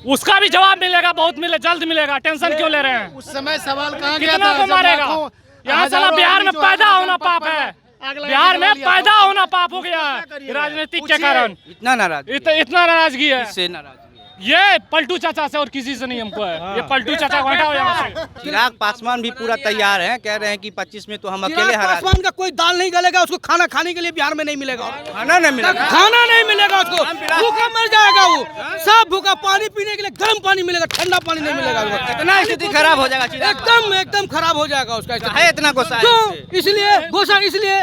उसका भी जवाब मिलेगा, बहुत जल्द मिलेगा, टेंशन क्यों ले रहे हैं? उस समय सवाल कहाँ गया कितना था? को जब मारेगा? लाखों, यहाँ साला हजारों बिहार आदमी में जो पैदा है, होना उनको पाप पकड़ा, है। आग लगा बिहार के में जला दिया। पैदा होना पाप हो गया है राजनीतिक के कारण। इतना नाराज इतना नाराजगी है, इससे नाराज ये पलटू चाचा से और किसी से नहीं हमको है। ये पलटू चाचा को हटाओ यहाँ से। चिराग पासवान भी पूरा तैयार है, कह रहे हैं कि 25 में तो हम अकेले हरा देंगे। पासवान का कोई दाल नहीं गलेगा, उसको खाना खाने के लिए बिहार में नहीं मिलेगा, खाना नहीं मिलेगा। खाना नहीं मिलेगा उसको, भूखा मर जाएगा वो, सब भूखा। पानी पीने के लिए गर्म पानी मिलेगा, ठंडा पानी नहीं मिलेगा उसको। इतना स्थिति खराब हो जाएगा चिराग, एकदम खराब हो जाएगा उसका। है इतना गुस्सा है क्यों? इससे। इसलिए गुस्सा, इसलिए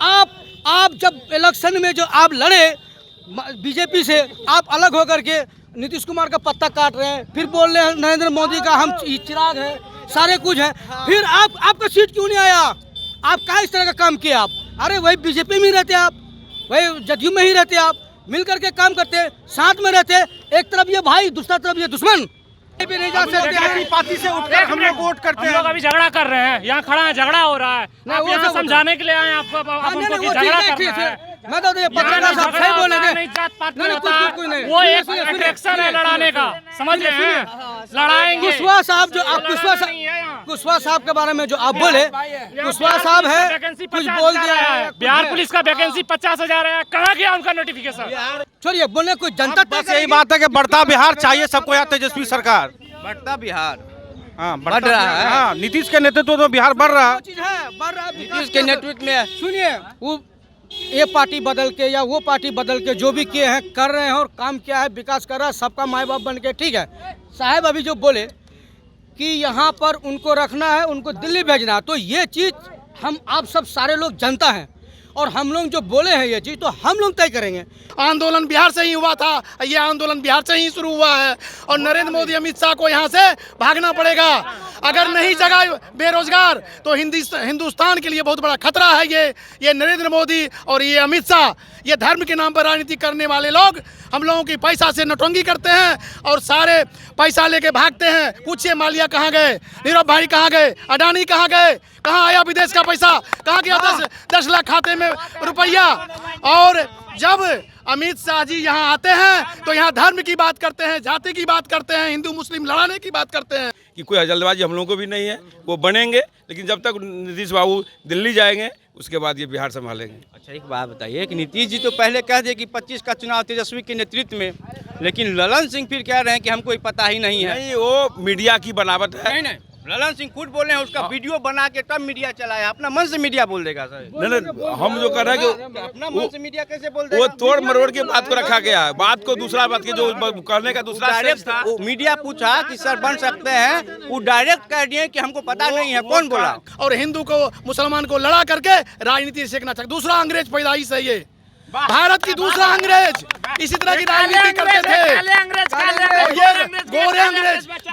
आप जब इलेक्शन में जो आप लड़े बीजेपी से, आप अलग होकर के नीतीश कुमार का पत्ता काट रहे हैं, फिर बोल रहे हैं नरेंद्र मोदी का हम चिराग है, सारे कुछ है, फिर आपका सीट क्यों नहीं आया? आप क्या इस तरह का काम किया आप? अरे वही बीजेपी में ही रहते आप, वही जदयू में ही रहते आप, मिल करके काम करते, साथ में रहते। एक तरफ ये भाई, दूसरा तरफ ये दुश्मन। भी नहीं जा सकते, पार्टी से उठकर हम लोग वोट करते हम लोग अभी झगड़ा कर रहे हैं, यहाँ खड़ा है, झगड़ा हो रहा है। आप वो यहाँ सब समझाने के लिए आए हैं, आपको हमको कि झगड़ा करना है। मैं तो पत्रकार साहब सही बोले थे। नहीं, जात पात नहीं, नहीं कुछ होता नहीं। है। वो एक सुनिए, सुनिए, अट्रैक्शन है लड़ाने का, समझ रहे हैं? लड़ाएंगे। कुशवाहा साहब जो आप कुशवाहा साहब के बारे में जो आप बोले, कुशवाहा साहब है, वैकेंसी कुछ 50,000 बोल दिया है। बिहार पुलिस का वैकेंसी 50,000 है, कहाँ गया उनका नोटिफिकेशन? छोड़िए, बोलने कोई जनता बस यही बात है कि बढ़ता बिहार चाहिए सबको, या तेजस्वी सरकार। बढ़ता बिहार हाँ, बढ़ रहा है। हाँ, नीतीश के नेतृत्व में बिहार बढ़ रहा है। चीज है, बढ़ रहा है नीतीश के नेतृत्व में। सुनिए, वो ये पार्टी बदल के या वो पार्टी बदल के जो भी किए हैं, कर रहे हैं और काम किया है, विकास कर रहा है, सबका माँ बाप बन के, ठीक है। साहब अभी जो बोले कि यहाँ पर उनको रखना है, उनको दिल्ली भेजना है, तो ये चीज़ हम आप सब सारे लोग जनता हैं, और हम लोग जो बोले हैं ये चीज़ तो हम लोग तय करेंगे। आंदोलन बिहार से ही हुआ था, ये आंदोलन बिहार से ही शुरू हुआ है, और नरेंद्र मोदी अमित शाह को यहाँ से भागना पड़ेगा। अगर नहीं जगा बेरोजगार तो हिंदुस्तान के लिए बहुत बड़ा खतरा है। ये नरेंद्र मोदी और ये अमित शाह, ये धर्म के नाम पर राजनीति करने वाले लोग हम लोगों की पैसा से नटंगी करते हैं और सारे पैसा लेके भागते हैं। पूछिए मालिया कहाँ गए, नीरव भाई कहाँ गए, अडानी कहाँ गए, कहाँ आया विदेश का पैसा, कहाँ गया 10 लाख खाते में रुपया। और जब अमित शाह जी यहाँ आते हैं तो यहाँ धर्म की बात करते हैं, जाति की बात करते हैं, हिंदू मुस्लिम लड़ाने की बात करते हैं। कि कोई जल्दबाजी हम लोगों को भी नहीं है, वो बनेंगे, लेकिन जब तक नीतीश बाबू दिल्ली जाएंगे उसके बाद ये बिहार संभालेंगे। अच्छा, एक बात बताइए कि नीतीश जी तो पहले कह दिए कि 25 का चुनाव तेजस्वी के नेतृत्व में, लेकिन ललन सिंह फिर कह रहे हैं कि हमको कोई पता ही नहीं है। नहीं, वो मीडिया की बनावट है। नहीं, ललन सिंह खुद बोले हैं, उसका वीडियो बना के तब मीडिया चलाया। अपना मन से मीडिया बोल देगा सर? नहीं, हम जो कर रहे हैं कि अपना मन से मीडिया कैसे बोल देगा? वो तोड़ मरोड़ के बात को रखा गया है, बात को दूसरा बात के जो करने का दूसरा डायरेक्ट था। मीडिया पूछा कि सर बन सकते हैं, वो डायरेक्ट कह दिए कि हमको पता नहीं है। कौन बोला? और हिंदू को मुसलमान को लड़ा करके राजनीति सीखना चाहिए। दूसरा अंग्रेज पैदाइश है ये, भारत की दूसरा अंग्रेज इसी तरह की राजनीति करते थे। और ये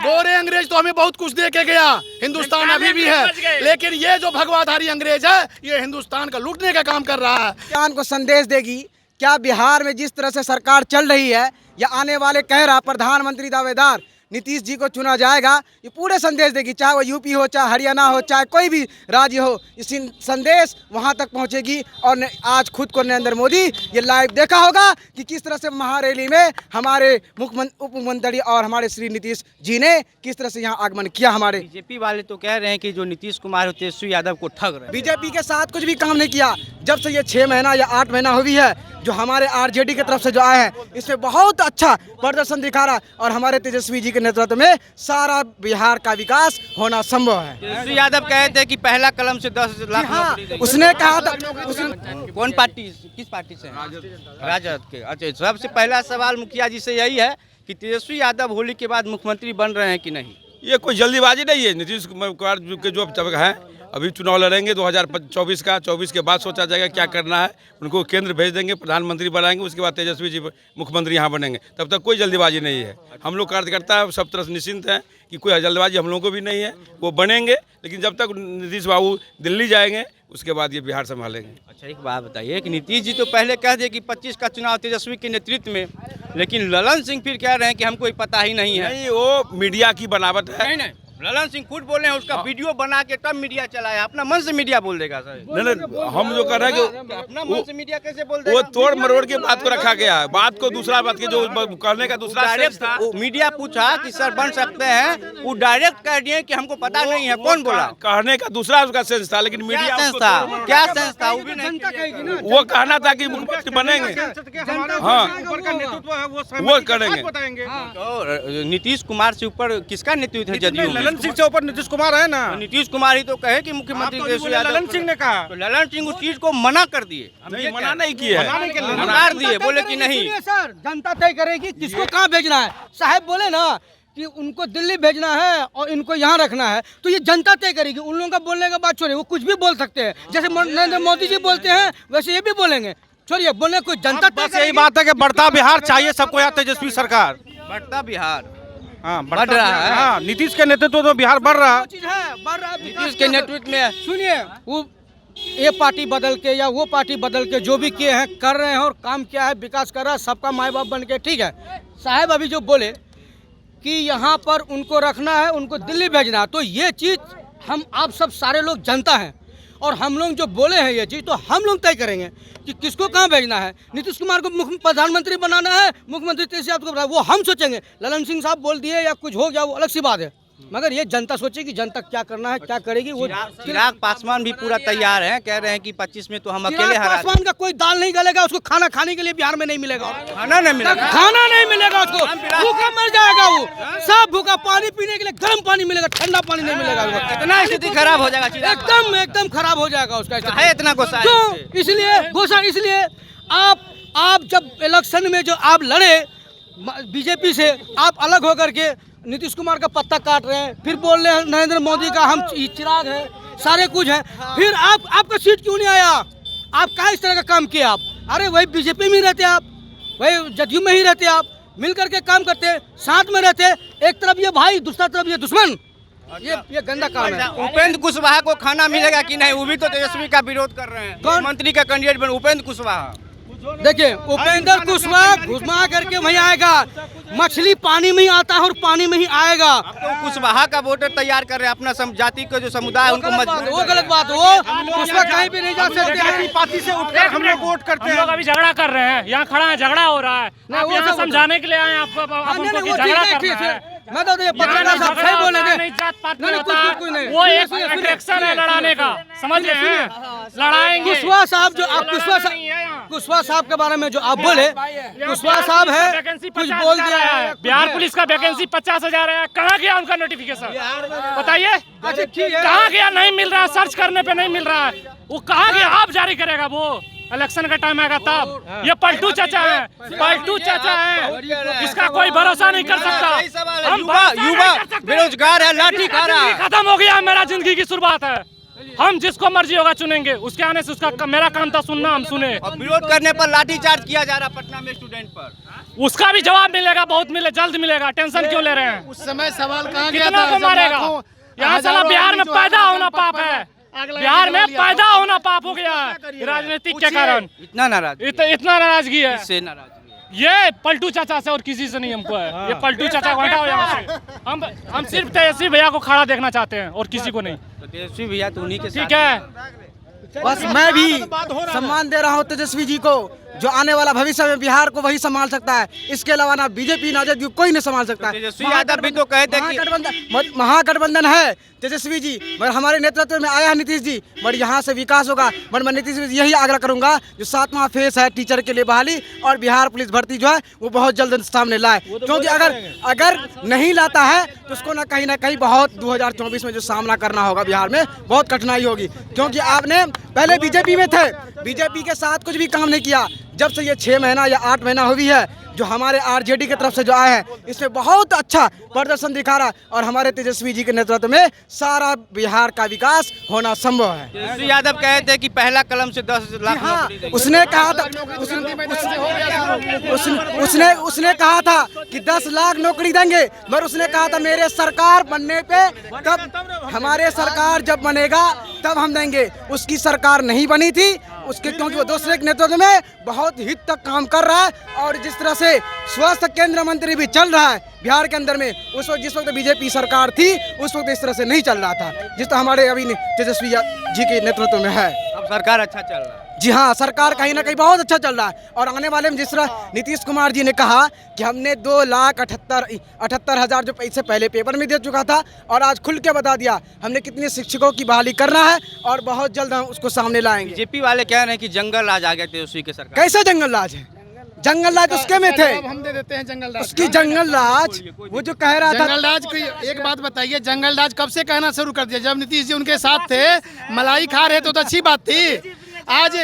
गोरे अंग्रेज तो हमें बहुत कुछ दे के गया, हिंदुस्तान अभी भी है, लेकिन ये जो भगवाधारी अंग्रेज है ये हिंदुस्तान का लूटने का काम कर रहा है। किसान को संदेश देगी क्या बिहार में जिस तरह से सरकार चल रही है, या आने वाले कह रहा प्रधानमंत्री दावेदार नीतीश जी को चुना जाएगा, ये पूरे संदेश देगी, चाहे वो यूपी हो, चाहे हरियाणा हो, चाहे कोई भी राज्य हो, इसी संदेश वहां तक पहुंचेगी। और आज खुद को नरेंद्र मोदी ये लाइव देखा होगा कि किस तरह से महारैली में हमारे उप मुख्यमंत्री और हमारे श्री नीतीश जी ने किस तरह से यहाँ आगमन किया। हमारे बीजेपी वाले तो कह रहे हैं कि जो नीतीश कुमार और तेजस्वी यादव को ठग रहे हैं। बीजेपी के साथ कुछ भी काम नहीं किया। जब से ये 6 महीना या 8 महीना हुई है, जो हमारे आरजेडी की तरफ से जो आए हैं, इसमें बहुत अच्छा प्रदर्शन दिखा रहा, और हमारे तेजस्वी जी के नेतृत्व में सारा बिहार का विकास होना संभव है। तेजस्वी यादव कहे थे कि पहला कलम से 10 लाख हाँ, नौकरी देंगे। उसने कहा था। कौन पार्टी, किस पार्टी से? राजद के। अच्छा, सबसे पहला सवाल मुखिया जी से यही है कि तेजस्वी यादव होली के बाद मुख्यमंत्री बन रहे हैं कि नहीं? ये कोई जल्दीबाजी नहीं है। नीतीश कुमार के जो तब है, अभी चुनाव लड़ेंगे 2024 का, 24 के बाद सोचा जाएगा क्या करना है। उनको केंद्र भेज देंगे, प्रधानमंत्री बनाएंगे, उसके बाद तेजस्वी जी मुख्यमंत्री यहाँ बनेंगे। तब तक कोई जल्दीबाजी नहीं है। हम लोग कार्यकर्ता सब तरह से निश्चिंत हैं कि कोई जल्दबाजी हम लोगों को भी नहीं है, वो बनेंगे, लेकिन जब तक नीतीश बाबू दिल्ली जाएंगे उसके बाद ये बिहार संभालेंगे। अच्छा, एक बात बताइए कि नीतीश जी तो पहले कह दिए कि 25 का चुनाव तेजस्वी के नेतृत्व में, लेकिन ललन सिंह फिर कह रहे हैं कि हमको कोई पता ही नहीं है। नहीं, वो मीडिया की बनावट है। नहीं, ललन सिंह खुद बोल रहे हैं, उसका वीडियो बना के तब मीडिया चलाया, अपना मन से मीडिया बोल देगा सर। नहीं, हम जो कर रहे हैं कि अपना मन से मीडिया कैसे बोल वो देगा? तोड़ मरोड़ के बात को रखा गया है, बात को दूसरा बात की जो करने का दूसरा सेंस था। डायरेक्ट मीडिया पूछा कि सर बन सकते हैं, वो डायरेक्ट कह दिए कि हमको पता नहीं है। कौन बोला? कहने का दूसरा उसका सेंस था, लेकिन मीडिया क्या सेंस उसको था? तोड़-मरोड़ क्या सेंस था? वो भी नहीं जनता कहेगी ना, वो कहना था कि मुख्यमंत्री बनेंगे, हाँ वो करेंगे। तो नीतीश कुमार से ऊपर किसका नेतृत्व है? जदयू में? ललन सिंह से ऊपर नीतीश कुमार है ना। तो नीतीश कुमार ही तो कहे कि मुख्यमंत्री तेजस्वी यादव ललन सिंह ने कहा। तो ललन सिंह उस चीज को मना कर दिए, नहीं मना नहीं किया है, नकार दिए, बोले कि नहीं। सुनिए सर, जनता तय करेगी किसको कहाँ भेजना है। साहब बोले ना कि उनको दिल्ली भेजना है और इनको यहाँ रखना है, तो ये जनता तय करेगी। उन लोगों का बोलने का बात छोड़िए, वो कुछ भी बोल सकते हैं, जैसे नरेंद्र मोदी जी बोलते हैं वैसे ये भी बोलेंगे। छोड़िए बोलने कोई जनता तय बस यही करेगी। बात है कि बढ़ता बिहार चाहिए सबको, या तेजस्वी सरकार। बढ़ता बिहार हाँ बढ़ रहा है। हाँ, नीतीश के नेतृत्व में बिहार बढ़ रहा है। वो चीज है, बढ़ रहा है विकास नीतीश के नेतृत्व में। सुनिए, वो ये पार्टी बदल के या वो पार्टी बदल के जो भी किए हैं कर रहे हैं और काम किया है, विकास कर रहा है, सबका माँ बाप बन के, ठीक है। साहब अभी जो बोले कि यहाँ पर उनको रखना है, उनको दिल्ली भेजना है, तो ये चीज़ हम आप सब सारे लोग जनता हैं और हम लोग जो बोले हैं ये चीज़, तो हम लोग तय करेंगे कि किसको कहाँ भेजना है। नीतीश कुमार को प्रधानमंत्री बनाना है, मुख्यमंत्री तेजस्वी यादव को बनाना है, वो हम सोचेंगे। ललन सिंह साहब बोल दिए या कुछ हो गया वो अलग सी बात है, मगर ये जनता सोचेगी, जनता क्या करना है क्या करेगी। वो चिराग पासवान भी पूरा तैयार है, कह रहे हैं कि 25 में तो हम अकेले चिराग हरा पासवान का कोई दाल नहीं गलेगा, उसको खाना खाने के लिए बिहार में नहीं मिलेगा, खाना नहीं मिलेगा। खाना नहीं मिलेगा उसको, भूखा मर जाएगा वो, सब भूखा। पानी पीने के लिए गर्म पानी मिलेगा, ठंडा पानी नहीं मिलेगा उसको। इतना स्थिति खराब हो जाएगा चिराग, एकदम एकदम खराब हो जाएगा उसका स्थिति। है इतना गुस्सा है क्यों? इससे। इसलिए गुस्सा, इसलिए आप जब इलेक्शन में जो आप लड़े बीजेपी से, आप अलग होकर के नीतीश कुमार का पत्ता काट रहे हैं, फिर बोल रहे हैं नरेंद्र मोदी का हम चिराग है, सारे कुछ है, फिर आपका सीट क्यों नहीं आया? आप क्या इस तरह का काम किया आप? अरे वही बीजेपी में ही रहते आप, वही जदयू में ही रहते आप, मिल करके काम करते, साथ में रहते, एक तरफ ये भाई दूसरा तरफ ये दुश्मन, ये गंदा काम है। उपेंद्र कुशवाहा को खाना मिलेगा कि नहीं, वो भी तो तेजस्वी का विरोध कर रहे हैं। कौन? मंत्री का कैंडिडेट बन उपेंद्र कुशवाहा। देखिए उपेंद्र कुशवाहा घुमा करके वहीं आएगा, मछली पानी में ही आता है और पानी में ही आएगा। तो कुशवाहा का वोटर तैयार कर रहे हैं, अपना जाति का जो समुदाय है उनको मजबूत। वो गलत बात, वो कुशवाहा कहीं भी नहीं जा सकते। पार्टी से उठकर हम लोग वोट करते हम लोग अभी झगड़ा कर रहे हैं, यहाँ खड़ा है, झगड़ा हो रहा है। नहीं, आप वो यहाँ सब- समझाने के लिए आए हैं, आपको नहीं, कि वो झगड़ा ठीक करना है, है। मैं तो ये पत्रकार साहब सही बोलेंगे। नहीं, जात पात नहीं, नहीं कुछ होता, कुछ नहीं। वो एक सुनिए, सुनिए, अट्रैक्शन है लड़ाने का, समझ रहे हैं? लड़ाएंगे। कुशवाहा साहब जो आप कुशवाहा साहब के बारे में जो आप बोले, कुशवाहा साहब है वैकेंसी कुछ 50,000 बोल दिया है, बिहार पुलिस का वैकेंसी 50,000 है, कहाँ गया उनका नोटिफिकेशन? बताइए अच्छा ठीक है, कहाँ गया? नहीं मिल रहा, सर्च करने पे नहीं मिल रहा है, वो कहाँ गया? आप जारी करेगा वो, इलेक्शन का टाइम आएगा तब। ये पलटू चाचा है, पलटू चाचा है, इसका कोई भरोसा नहीं कर सकता। हम भरोसा नहीं युवा कर सकते। बेरोजगार है, लाठी खा रहा है। खत्म हो गया, मेरा जिंदगी की शुरुआत है, हम जिसको मर्जी होगा चुनेंगे, उसके आने से उसका मेरा काम था सुनना, हम सुने। और विरोध करने पर लाठीचार्ज किया जा रहा पटना में स्टूडेंट पर। उसका भी जवाब मिलेगा, बहुत मिले, जल्द मिलेगा, टेंशन क्यों ले रहे हैं? उस समय सवाल कहाँ गया कितना था? को जब मारेगा? लाखों, यहाँ साला हजारों बिहार आदमी में जो पैदा है, होना पाप है, बिहार में पैदा होना पाप हो गया है राजनीतिक के कारण। इतना नाराज, इतना नाराजगी है, इससे नाराज। ये पलटू चाचा से और किसी से नहीं हमको है। ये पलटू चाचा को हटाओ यहाँ से। हम सिर्फ तेजस्वी भैया को खड़ा देखना चाहते हैं और किसी को नहीं, तो तेजस्वी भैया तो उन्हीं के ठीक साथ है? बस मैं भी सम्मान दे रहा हूं तेजस्वी जी को, जो आने वाला भविष्य में बिहार को वही संभाल सकता है। इसके अलावा ना बीजेपी ना जदयू कोई नहीं संभाल सकता। तेजस्वी यादव भी तो कहे थे कि महागठबंधन है तेजस्वी जी, मगर हमारे नेतृत्व में आया है नीतीश जी, मगर यहाँ से विकास होगा। मगर मैं नीतीश जी यही आग्रह करूंगा, जो 7वां फेज है टीचर के लिए बहाली और बिहार पुलिस भर्ती जो है वो बहुत जल्द सामने लाए, क्योंकि अगर नहीं लाता है तो उसको ना कहीं बहुत 2024 में जो सामना करना होगा बिहार में बहुत कठिनाई होगी। क्योंकि आपने पहले बीजेपी में थे, बीजेपी के साथ कुछ भी काम नहीं किया। जब से ये 6 महीना या 8 महीना हुई है, जो हमारे आरजेडी की तरफ से जो आए हैं, इसमें बहुत अच्छा प्रदर्शन दिखा रहा, और हमारे तेजस्वी जी के नेतृत्व में सारा बिहार का विकास होना संभव है। तेजस्वी यादव कहे थे कि पहला कलम से 10 लाख हाँ, नौकरी देंगे। उसने कहा था उसने कहा था कि 10 लाख नौकरी देंगे, मगर उसने कहा था मेरे सरकार बनने पे, तब हमारे सरकार जब बनेगा तब हम देंगे। उसकी सरकार नहीं बनी थी, उसके, क्योंकि वो दूसरे के नेतृत्व में बहुत हित तक काम कर रहा है। और जिस तरह से स्वास्थ्य केंद्र मंत्री भी चल रहा है बिहार के अंदर में, उस वक्त जिस वक्त बीजेपी सरकार थी उस वक्त इस तरह से नहीं चल रहा था जिस तरह हमारे अभी तेजस्वी जी के नेतृत्व में है। अब सरकार अच्छा चल रहा है। जी हाँ, सरकार कहीं ना कहीं बहुत अच्छा चल रहा है। और आने वाले में जिस तरह नीतीश कुमार जी ने कहा कि हमने 2,78,000 जो पैसे पहले पेपर में दे चुका था, और आज खुल के बता दिया हमने कितने शिक्षकों की बहाली करना है और बहुत जल्द हम उसको सामने लाएंगे। बीजेपी वाले कह रहे हैं कि जंगल राज आ गया तेजस्वी के सरकार। कैसे जंगल राज है? जंगल राज उसके में थे, हम दे देते हैं जंगल राज। उसकी जंगल राज वो जो कह रहा था। जंगल राज की एक बात बताइए, जंगल राज कब से कहना शुरू कर दिया? जब नीतीश जी उनके साथ थे, मलाई खा रहे तो अच्छी बात थी। आज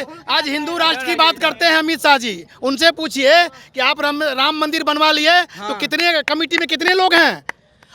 हिंदू राष्ट्र की बात करते हैं अमित शाह जी, उनसे पूछिए कि आप राम मंदिर बनवा लिए तो कितने कमेटी में कितने लोग हैं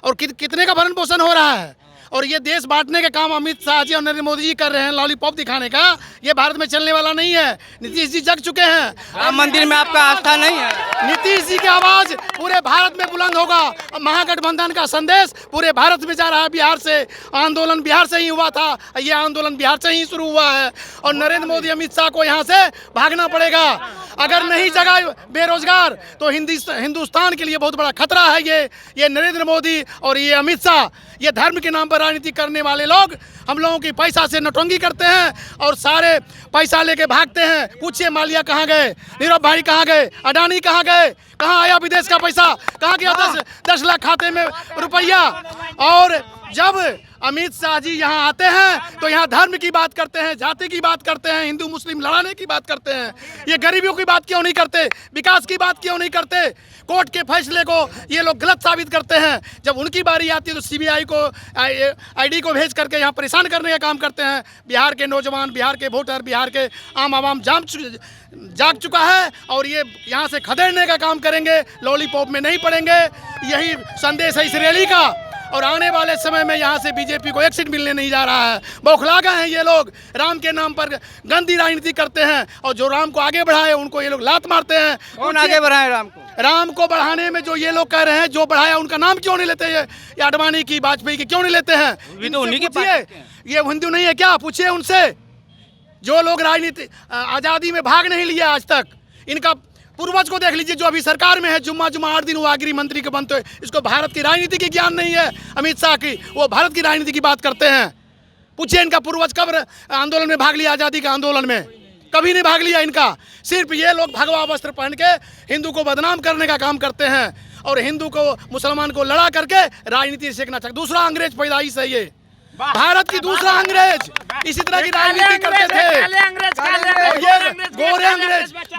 और कितने का भरण पोषण हो रहा है? और ये देश बांटने का काम अमित शाह जी और नरेंद्र मोदी जी कर रहे हैं, लॉलीपॉप दिखाने का। ये भारत में चलने वाला नहीं है। नीतीश जी जग चुके हैं। राम मंदिर में आपका आस्था नहीं है? नीतीश जी की आवाज पूरे भारत में बुलंद होगा। महागठबंधन का संदेश पूरे भारत में जा रहा है। बिहार से आंदोलन बिहार से ही हुआ था, ये आंदोलन बिहार से ही शुरू हुआ है। और नरेंद्र मोदी अमित शाह को यहाँ से भागना पड़ेगा। अगर नहीं जगा बेरोजगार तो हिंदुस्तान के लिए बहुत बड़ा खतरा है। ये नरेंद्र मोदी और ये अमित शाह, ये धर्म के नाम पर राजनीति करने वाले लोग हम लोगों की पैसा से नटंगी करते हैं और सारे पैसा लेके भागते हैं। पूछिए मालिया कहाँ गए, नीरव भाई कहाँ गए, अडानी कहाँ गए, कहाँ आया विदेश का पैसा, कहाँ गया 10 लाख खाते में रुपया। और जब अमित शाह जी यहाँ आते हैं तो यहाँ धर्म की बात करते हैं, जाति की बात करते हैं, हिंदू मुस्लिम लड़ाने की बात करते हैं। ये गरीबियों की बात क्यों नहीं करते, विकास की बात क्यों नहीं करते? कोर्ट के फैसले को ये लोग गलत साबित करते हैं। जब उनकी बारी आती है तो सीबीआई को आईडी को भेज करके यहाँ परेशान करने का काम करते हैं। बिहार के नौजवान, बिहार के वोटर, बिहार के आम आवाम जाग चुका है और ये यहाँ से खदेड़ने का काम करेंगे, लॉलीपॉप में नहीं पड़ेंगे। यही संदेश है इस रैली का। और आने वाले समय में यहाँ से बीजेपी को एक सीट मिलने नहीं जा रहा है। बौखला गए हैं ये लोग, राम के नाम पर गंदी राजनीति करते हैं और जो राम को आगे बढ़ाए उनको ये लोग लात मारते हैं। कौन आगे बढ़ाए राम को? राम को बढ़ाने में जो ये लोग कह रहे हैं, जो बढ़ाया उनका नाम क्यों नहीं लेते? ये अडवाणी की, वाजपेयी की क्यों नहीं लेते हैं? ये हिंदू नहीं है क्या? पूछिए उनसे। जो लोग राजनीति आज़ादी में भाग नहीं लिया आज तक, इनका पूर्वज को देख लीजिए जो अभी सरकार में है। जुम्मा 8 दिन हुआ गृह मंत्री के बनते हुए। इसको भारत की राजनीति की ज्ञान नहीं है अमित शाह की, वो भारत की राजनीति की बात करते हैं। पूछिए इनका पूर्वज कब आंदोलन में भाग लिया, आज़ादी के आंदोलन में? कभी नहीं भाग लिया इनका। सिर्फ ये लोग भगवा वस्त्र पहन के हिंदू को बदनाम करने का काम करते हैं और हिंदू को मुसलमान को लड़ा करके राजनीति सीखना चाहते। दूसरा अंग्रेज पैदाइश है ये, भारत की दूसरा अंग्रेज इसी तरह की राजनीति करते थे।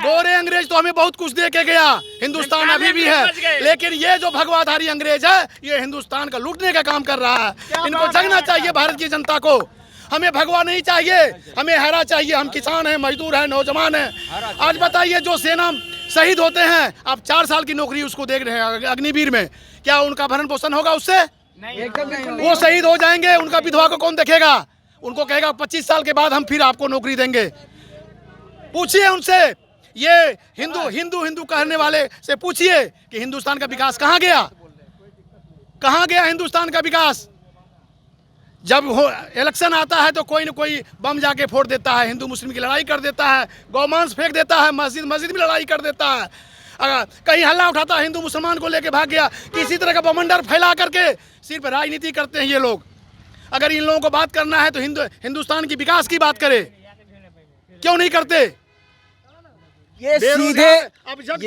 गोरे अंग्रेज तो हमें बहुत कुछ दे के गया, हिंदुस्तान अभी भी है। लेकिन ये जो भगवाधारी अंग्रेज है, ये हिंदुस्तान का लूटने का काम कर रहा है। इनको जगना चाहिए भारत की जनता को। हमें भगवा नहीं चाहिए, हमें हरा चाहिए। हम किसान हैं, मजदूर हैं, नौजवान हैं। आज बताइए जो सेना शहीद होते हैं, आप 4 साल की नौकरी उसको देख रहे हैं अग्निवीर में, क्या उनका भरण पोषण होगा उससे? वो शहीद हो जाएंगे, उनका विधवा को कौन देखेगा? उनको कहेगा 25 साल के बाद हम फिर आपको नौकरी देंगे। पूछिए उनसे, ये हिंदू कहने वाले से पूछिए कि हिंदुस्तान का विकास कहाँ गया? कहाँ गया हिंदुस्तान का विकास? जब इलेक्शन आता है तो कोई न कोई बम जाके फोड़ देता है, हिंदू मुस्लिम की लड़ाई कर देता है, गौमांस फेंक देता है, मस्जिद में लड़ाई कर देता है। कहीं हल्ला उठाता है, हिंदू मुसलमान को लेके भाग गया। किसी तरह का बमंडर फैला करके सिर्फ राजनीति करते हैं ये लोग। अगर इन लोगों को बात करना है तो हिंदुस्तान की विकास की बात करे, क्यों नहीं करते? ये सीधे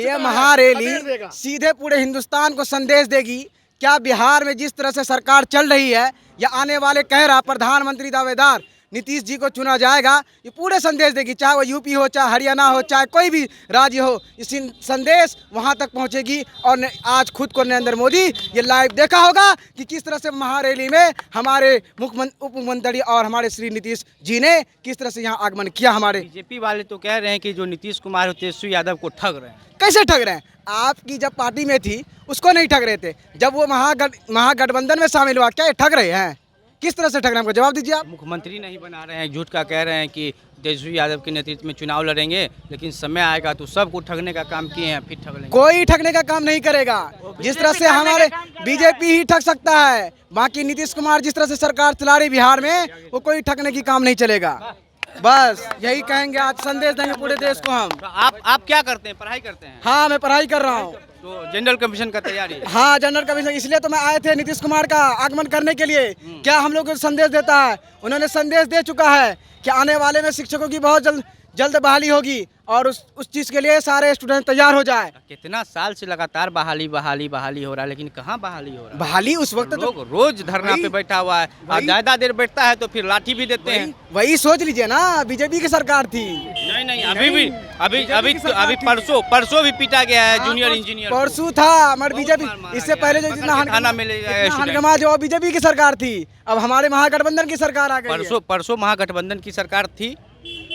ये महारैली सीधे पूरे हिंदुस्तान को संदेश देगी। क्या बिहार में जिस तरह से सरकार चल रही है, या आने वाले कह रहा प्रधानमंत्री दावेदार नीतीश जी को चुना जाएगा, ये पूरे संदेश देगी। चाहे वो यूपी हो, चाहे हरियाणा हो, चाहे कोई भी राज्य हो, इसी संदेश वहां तक पहुंचेगी। और आज खुद को नरेंद्र मोदी ये लाइव देखा होगा कि किस तरह से महारैली में हमारे उप मुख्यमंत्री और हमारे श्री नीतीश जी ने किस तरह से यहाँ आगमन किया। हमारे बीजेपी वाले तो कह रहे हैं कि जो नीतीश कुमार और तेजस्वी यादव को ठग रहे हैं। कैसे ठग रहे हैं? आपकी जब पार्टी में थी उसको नहीं ठग रहे थे, जब वो महागठबंधन में शामिल हुआ क्या ये ठग रहे हैं? किस तरह से ठग रहे हैं? हमको जवाब दीजिए आप। मुख्यमंत्री नहीं बना रहे हैं, झूठ का कह रहे हैं कि तेजस्वी यादव के नेतृत्व में चुनाव लड़ेंगे, लेकिन समय आएगा तो सबको ठगने का काम किए हैं, फिर ठग लेंगे। कोई ठगने का काम नहीं करेगा। जिस तरह से हमारे बीजेपी ही ठग सकता है, बाकी नीतीश कुमार जिस तरह से सरकार चला रही बिहार में, वो कोई ठगने की काम नहीं चलेगा। बस यही कहेंगे, आज संदेश देंगे पूरे देश को हम। तो आप क्या करते हैं, पढ़ाई करते हैं? हाँ, मैं पढ़ाई कर रहा हूँ। तो जनरल कमीशन का तैयारी है? हाँ, जनरल कमीशन, इसलिए तो मैं आए थे नीतीश कुमार का आगमन करने के लिए। क्या हम लोग को संदेश देता है? उन्होंने संदेश दे चुका है कि आने वाले में शिक्षकों की बहुत जल्द बहाली होगी और उस चीज़ के लिए सारे स्टूडेंट तैयार हो जाए। कितना साल से लगातार बहाली हो रहा है, लेकिन कहाँ बहाली हो रहा है? बहाली उस वक्त तो लोग रोज धरना पे बैठा हुआ है, और ज्यादा देर बैठता है तो फिर लाठी भी देते हैं। वही सोच लीजिए ना, बीजेपी की सरकार थी। नहीं, अभी परसों भी पीटा गया है जूनियर इंजीनियर। परसों था, मगर बीजेपी इससे पहले जो जितना खाना मिलेगा हंगामा जो बीजेपी की सरकार थी, अब हमारे महागठबंधन की सरकार आ गई है। परसों महागठबंधन की सरकार थी,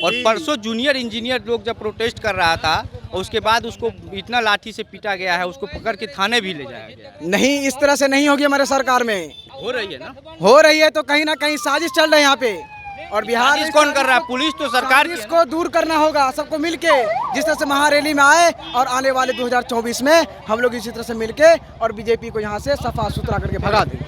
और परसों जूनियर इंजीनियर लोग जब प्रोटेस्ट कर रहा था, उसके बाद उसको इतना लाठी से पीटा गया है, उसको पकड़ के थाने भी ले जाया गया है। नहीं, इस तरह से नहीं होगी हमारे सरकार में। हो रही है ना? हो रही है, तो कहीं ना कहीं साजिश चल रही है यहाँ पे। और बिहार साजिश कौन कर रहा है? पुलिस तो सरकार की है। इसको दूर करना होगा सबको मिलके, जिस तरह से महारैली में आए, और आने वाले 2024 में हम लोग इसी तरह से मिलके और बीजेपी को यहाँ से सफा सुथरा करके भगा दें।